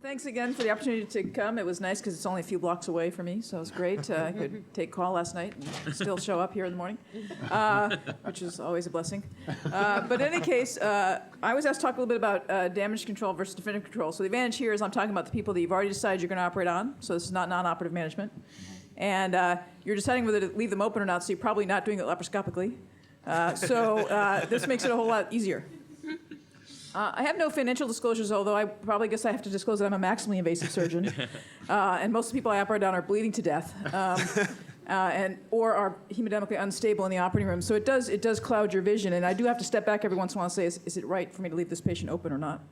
Thanks again for the opportunity to come. It was nice because it's only a few blocks away from me, so it was great. I could take call last night and still show up here in the morning, which is always a blessing. But in any case, I was asked to talk a little bit about damage control versus definitive control. So the advantage here is I'm talking about the people that you've already decided you're going to operate on. So this is not non-operative management. And you're deciding whether to leave them open or not, so you're probably not doing it laparoscopically. This makes it a whole lot easier. I have no financial disclosures, although I probably guess I have to disclose that I'm a maximally invasive surgeon. And most of the people I operate on are bleeding to death or are hemodynamically unstable in the operating room. So it does cloud your vision. And I do have to step back every once in a while and say, is it right for me to leave this patient open or not?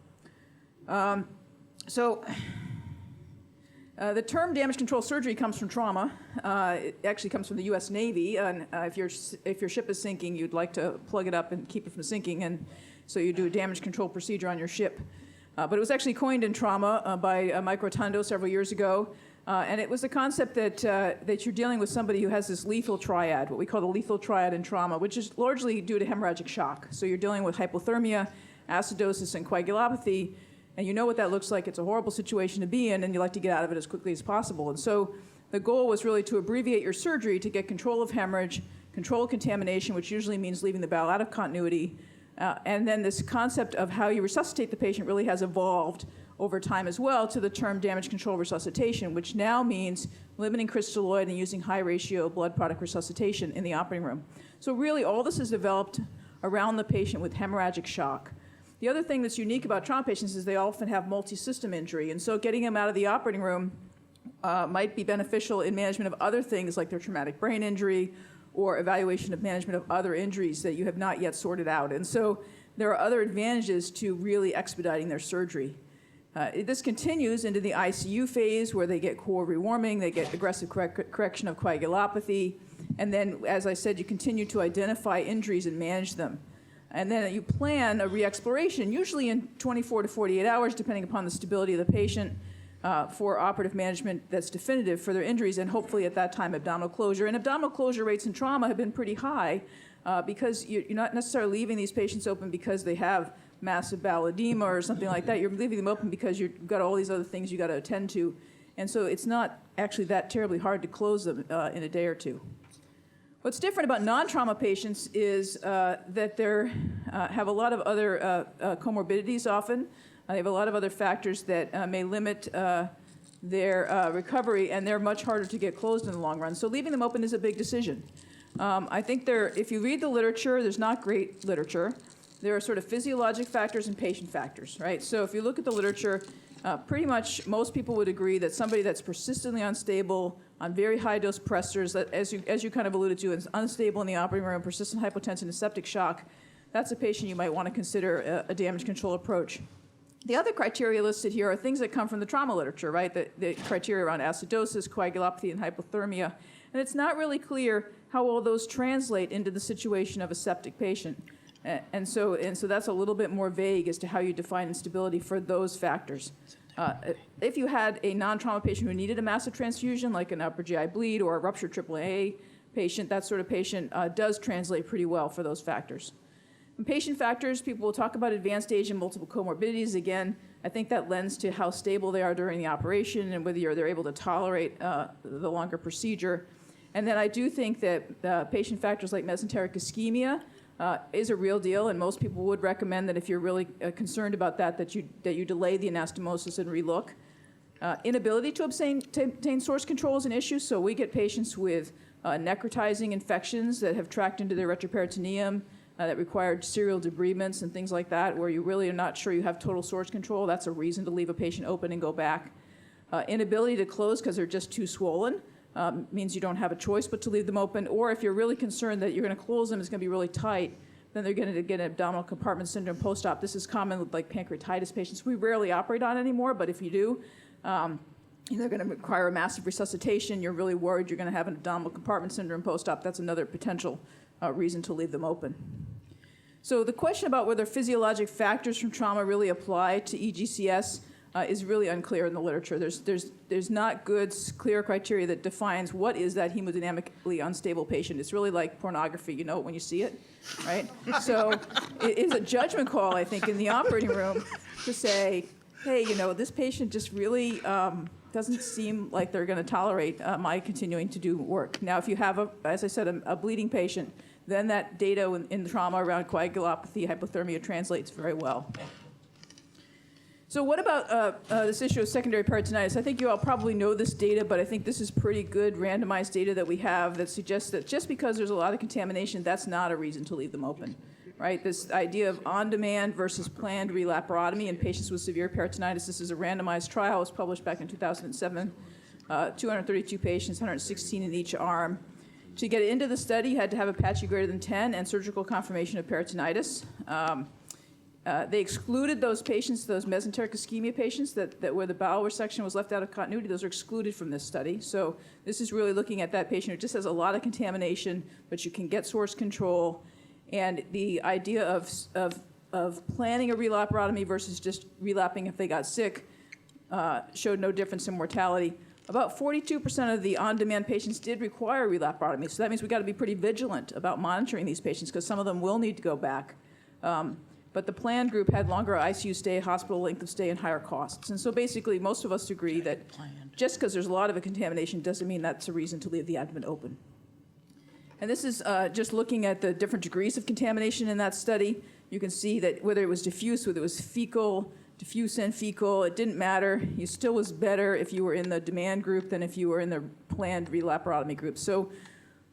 The term damage control surgery comes from trauma. It actually comes from the U.S. Navy. And if your ship is sinking, you'd like to plug it up and keep it from sinking. And so you do a damage control procedure on your ship. But it was actually coined in trauma by Mike Rotundo several years ago. And it was the concept that you're dealing with somebody who has this lethal triad, what we call the lethal triad in trauma, which is largely due to hemorrhagic shock. So you're dealing with hypothermia, acidosis, and coagulopathy. And you know what that looks like. It's a horrible situation to be in, and you like to get out of it as quickly as possible. And so the goal was really to abbreviate your surgery to get control of hemorrhage, control of contamination, which usually means leaving the bowel out of continuity. And then this concept of how you resuscitate the patient really has evolved over time as well to the term damage control resuscitation, which now means limiting crystalloid and using high ratio blood product resuscitation in the operating room. So really all this is developed around the patient with hemorrhagic shock. The other thing that's unique about trauma patients is they often have multi-system injury, and so getting them out of the operating room might be beneficial in management of other things like their traumatic brain injury or evaluation of management of other injuries that you have not yet sorted out. And so there are other advantages to really expediting their surgery. This continues into the ICU phase where they get core rewarming, they get aggressive correction of coagulopathy, and then, as I said, you continue to identify injuries and manage them. And then you plan a re-exploration, usually in 24 to 48 hours, depending upon the stability of the patient, for operative management that's definitive for their injuries, and hopefully at that time abdominal closure. And abdominal closure rates in trauma have been pretty high because you're not necessarily leaving these patients open because they have massive bowel edema or something like that. You're leaving them open because you've got all these other things you've got to attend to. And so it's not actually that terribly hard to close them in a day or two. What's different about non-trauma patients is that they have a lot of other comorbidities often. They have a lot of other factors that may limit their recovery, and they're much harder to get closed in the long run. So leaving them open is a big decision. I think if you read the literature, there's not great literature. There are sort of physiologic factors and patient factors, right? So if you look at the literature, pretty much most people would agree that somebody that's persistently unstable on very high dose pressors, that as you kind of alluded to, is unstable in the operating room, persistent hypotension and septic shock, that's a patient you might want to consider a damage control approach. The other criteria listed here are things that come from the trauma literature, right? The criteria around acidosis, coagulopathy, and hypothermia. And it's not really clear how all those translate into the situation of a septic patient. And so that's a little bit more vague as to how you define instability for those factors. If you had a non-trauma patient who needed a massive transfusion, like an upper GI bleed or a ruptured AAA patient, that sort of patient does translate pretty well for those factors. In patient factors, people will talk about advanced age and multiple comorbidities. Again, I think that lends to how stable they are during the operation and whether they're able to tolerate the longer procedure. And then I do think that patient factors like mesenteric ischemia is a real deal, and most people would recommend that if you're really concerned about that you delay the anastomosis and relook. Inability to obtain source control is an issue, so we get patients with necrotizing infections that have tracked into their retroperitoneum that required serial debridements and things like that, where you really are not sure you have total source control. That's a reason to leave a patient open and go back. Inability to close because they're just too swollen. Means you don't have a choice but to leave them open, or if you're really concerned that you're going to close them, it's going to be really tight, then they're going to get an abdominal compartment syndrome post-op. This is common with like pancreatitis patients. We rarely operate on anymore, but if you do, they're going to require a massive resuscitation. You're really worried you're going to have an abdominal compartment syndrome post-op. That's another potential reason to leave them open. So the question about whether physiologic factors from trauma really apply to EGCS is really unclear in the literature. There's not good, clear criteria that defines what is that hemodynamically unstable patient. It's really like pornography. You know it when you see it, right? So it is a judgment call, I think, in the operating room to say, hey, this patient just really doesn't seem like they're going to tolerate my continuing to do work. Now, if you have, as I said, a bleeding patient, then that data in the trauma around coagulopathy, hypothermia translates very well. So what about this issue of secondary peritonitis? I think you all probably know this data, but I think this is pretty good randomized data that we have that suggests that just because there's a lot of contamination, that's not a reason to leave them open, right? This idea of on-demand versus planned relaparotomy in patients with severe peritonitis. This is a randomized trial. It was published back in 2007. 232 patients, 116 in each arm. To get into the study, you had to have a PACHI greater than 10 and surgical confirmation of peritonitis. They excluded those patients, those mesenteric ischemia patients that where the bowel resection was left out of continuity. Those are excluded from this study. So this is really looking at that patient who just has a lot of contamination, but you can get source control. And the idea of planning a relaparotomy versus just relapping if they got sick showed no difference in mortality. About 42% of the on-demand patients did require relaparotomy. So that means we've got to be pretty vigilant about monitoring these patients because some of them will need to go back. But the planned group had longer ICU stay, hospital length of stay, and higher costs. And so basically, most of us agree that just because there's a lot of a contamination doesn't mean that's a reason to leave the abdomen open. And this is just looking at the different degrees of contamination in that study. You can see that whether it was diffuse, whether it was fecal, diffuse and fecal, it didn't matter. You still was better if you were in the demand group than if you were in the planned relaparotomy group. So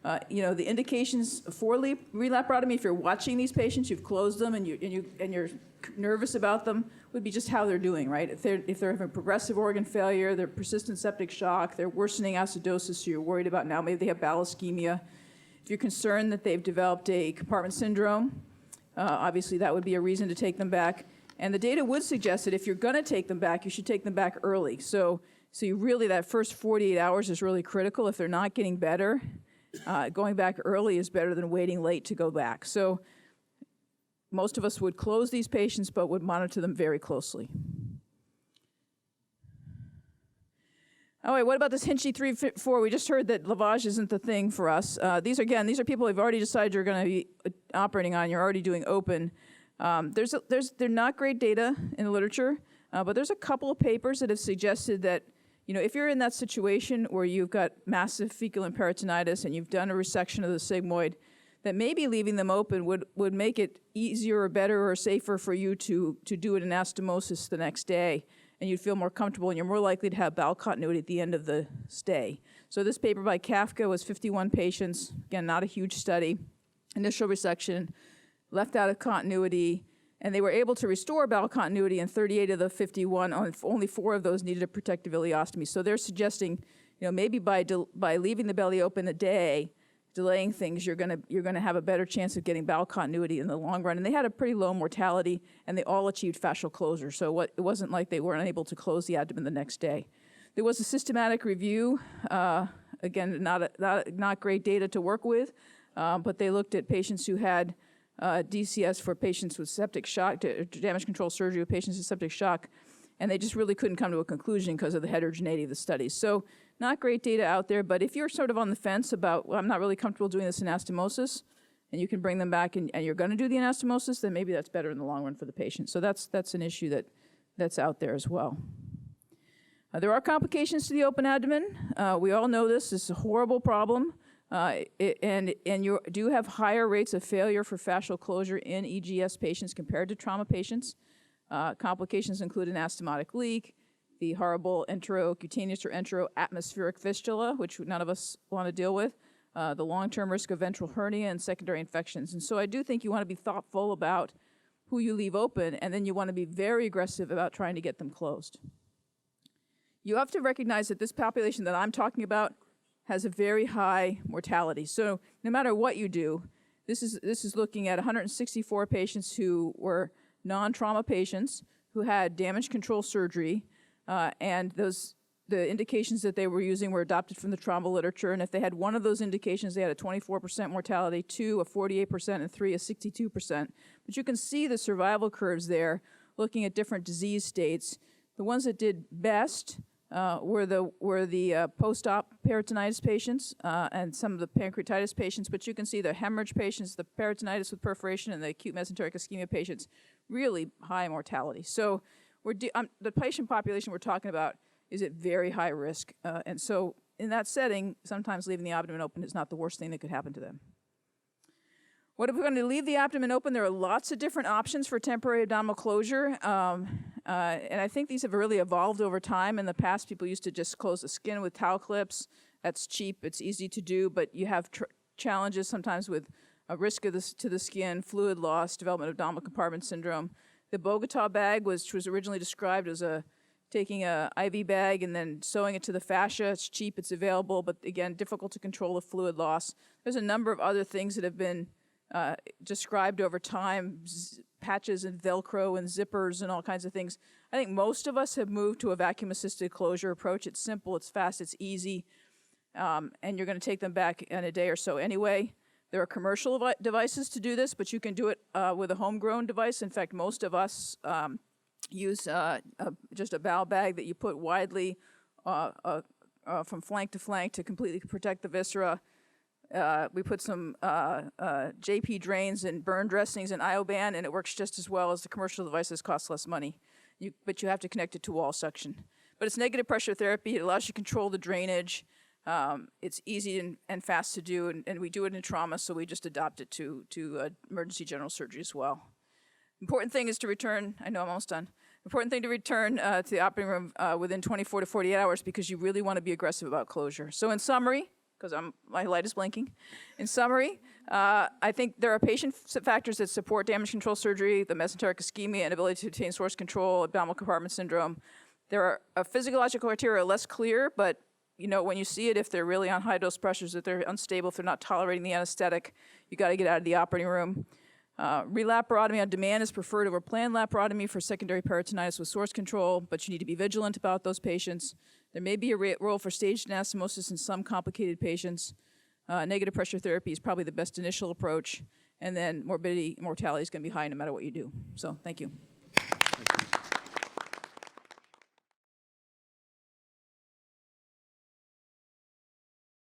the indications for relaparotomy, if you're watching these patients, you've closed them and you're nervous about them, would be just how they're doing, right? If they're having progressive organ failure, they're persistent septic shock, they're worsening acidosis, so you're worried about now maybe they have bowel ischemia. If you're concerned that they've developed a compartment syndrome, obviously that would be a reason to take them back. And the data would suggest that if you're going to take them back, you should take them back early. So you really, that first 48 hours is really critical. If they're not getting better, going back early is better than waiting late to go back. So most of us would close these patients, but would monitor them very closely. All right, what about this Hinchy 3-4? We just heard that lavage isn't the thing for us. These are people who've already decided you're going to be operating on. You're already doing open. They're not great data in the literature, but there's a couple of papers that have suggested that if you're in that situation where you've got massive fecal peritonitis and you've done a resection of the sigmoid, that maybe leaving them open would make it easier or better or safer for you to do an anastomosis the next day, and you'd feel more comfortable and you're more likely to have bowel continuity at the end of the stay. So this paper by Kafka was 51 patients, again, not a huge study, initial resection, left out of continuity, and they were able to restore bowel continuity in 38 of the 51. Only 4 of those needed a protective ileostomy. So they're suggesting, maybe by leaving the belly open a day, delaying things, you're gonna have a better chance of getting bowel continuity in the long run. And they had a pretty low mortality, and they all achieved fascial closure. So it wasn't like they weren't able to close the abdomen the next day. There was a systematic review. Again, not great data to work with, but they looked at patients who had DCS for patients with septic shock, damage control surgery with patients with septic shock, and they just really couldn't come to a conclusion because of the heterogeneity of the studies. So not great data out there, but if you're sort of on the fence about, well, I'm not really comfortable doing this anastomosis, and you can bring them back and you're going to do the anastomosis, then maybe that's better in the long run for the patient. So that's an issue that's out there as well. There are complications to the open abdomen. We all know this. This is a horrible problem. And you do have higher rates of failure for fascial closure in EGS patients compared to trauma patients. Complications include an anastomotic leak, the horrible enterocutaneous or enteroatmospheric fistula, which none of us want to deal with, the long-term risk of ventral hernia and secondary infections. And so I do think you want to be thoughtful about who you leave open, and then you want to be very aggressive about trying to get them closed. You have to recognize that this population that I'm talking about has a very high mortality. So no matter what you do, this is looking at 164 patients who were non-trauma patients who had damage control surgery, and the indications that they were using were adopted from the trauma literature, and if they had one of those indications, they had a 24% mortality, 2 a 48%, and 3 a 62%. But you can see the survival curves there looking at different disease states. The ones that did best were the post-op peritonitis patients and some of the pancreatitis patients, but you can see the hemorrhage patients, the peritonitis with perforation, and the acute mesenteric ischemia patients, really high mortality. So the patient population we're talking about is at very high risk. And so in that setting, sometimes leaving the abdomen open is not the worst thing that could happen to them. What if we're going to leave the abdomen open? There are lots of different options for temporary abdominal closure. And I think these have really evolved over time. In the past, people used to just close the skin with towel clips. That's cheap, it's easy to do, but you have challenges sometimes with a risk of to the skin, fluid loss, development of abdominal compartment syndrome. The Bogota bag was originally described as taking a IV bag and then sewing it to the fascia. It's cheap, it's available, but again, difficult to control the fluid loss. There's a number of other things that have been described over time, patches and Velcro and zippers and all kinds of things. I think most of us have moved to a vacuum-assisted closure approach. It's simple, it's fast, it's easy, and you're going to take them back in a day or so anyway. There are commercial devices to do this, but you can do it with a homegrown device. In fact, most of us use just a bowel bag that you put widely from flank to flank to completely protect the viscera. We put some JP drains and burn dressings and Ioban, and it works just as well as the commercial devices, cost less money. But you have to connect it to wall suction. But it's negative pressure therapy. It allows you to control the drainage. It's easy and fast to do, and we do it in trauma, so we just adopt it to emergency general surgery as well. Important thing is to return, I know I'm almost done. Important thing to return to the operating room within 24 to 48 hours because you really want to be aggressive about closure. So in summary, because my light is blinking. In summary, I think there are patient factors that support damage control surgery, the mesenteric ischemia, inability to attain source control, abdominal compartment syndrome. There are physiological criteria less clear, but when you see it, if they're really on high dose pressures, if they're unstable, if they're not tolerating the anesthetic, you got to get out of the operating room. Relaparotomy on demand is preferred over planned laparotomy for secondary peritonitis with source control, but you need to be vigilant about those patients. There may be a role for staged anastomosis in some complicated patients. Negative pressure therapy is probably the best initial approach, and then morbidity and mortality is going to be high no matter what you do. So, thank you.